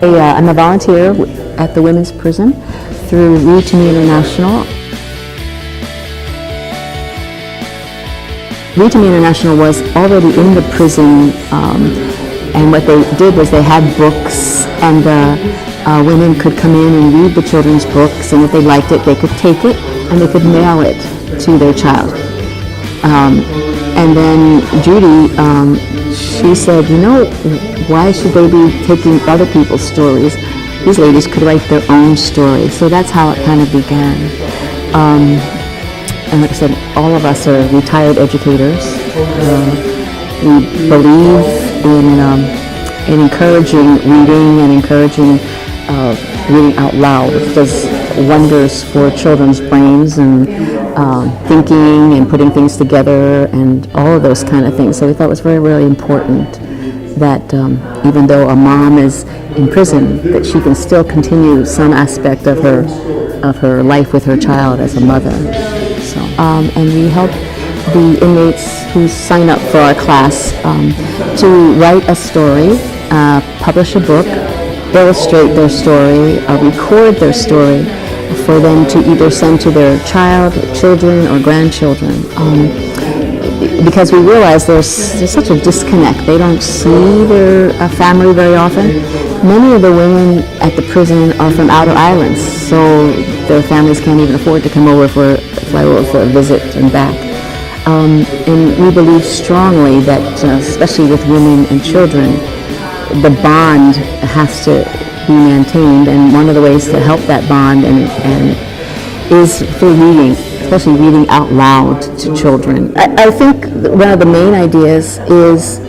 I'm a volunteer at the women's prison through Read to Me International. Read to Me International was already in the prison, and what they did was they had books, and women could come in and read the children's books, and if they liked it, they could take it and they could mail it to their child. And then Judy, she said, why should they be taking other people's stories? These ladies could write their own story. So that's how it kind of began. And like I said, all of us are retired educators. We believe in encouraging reading and encouraging reading out loud. It does wonders for children's brains and thinking and putting things together and all of those kind of things. So we thought it was very, really important that even though a mom is in prison, that she can still continue some aspect of her life with her child as a mother. So, and we help the inmates who sign up for our class to write a story, publish a book, illustrate their story, record their story for them to either send to their child, children, or grandchildren. Because we realize there's such a disconnect. They don't see their family very often. Many of the women at the prison are from outer islands, so their families can't even afford to fly over for a visit and back. And we believe strongly that, especially with women and children, the bond has to be maintained, and one of the ways to help that bond is through reading, especially reading out loud to children. I think one of the main ideas is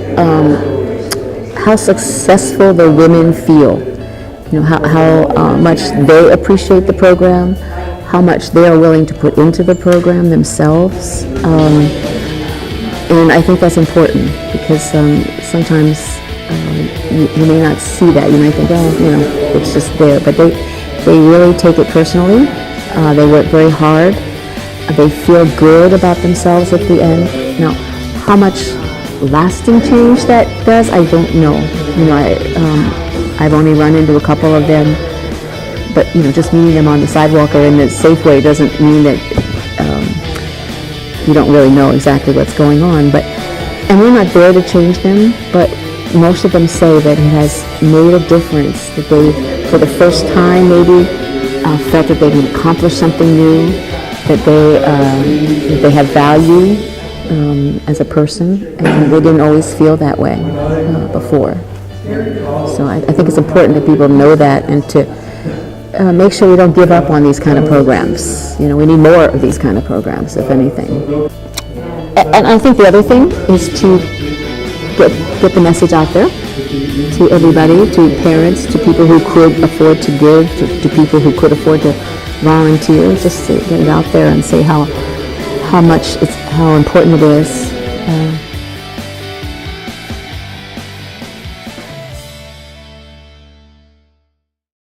how successful the women feel. How much they appreciate the program, how much they are willing to put into the program themselves. And I think that's important because sometimes you may not see that. You might think, it's just there. But they really take it personally. They work very hard. They feel good about themselves at the end. Now, how much lasting change that does, I don't know. I've only run into a couple of them. But, just meeting them on the sidewalk or in the Safeway doesn't mean that you don't really know exactly what's going on. And we're not there to change them, but most of them say that it has made a difference, that they, for the first time maybe, felt that they had accomplished something new, that they have value as a person, and they didn't always feel that way before. So I think it's important that people know that and to make sure we don't give up on these kind of programs. We need more of these kind of programs, if anything. And I think the other thing is to get the message out there to everybody, to parents, to people who could afford to give, to people who could afford to volunteer, just to get it out there and say how important it is.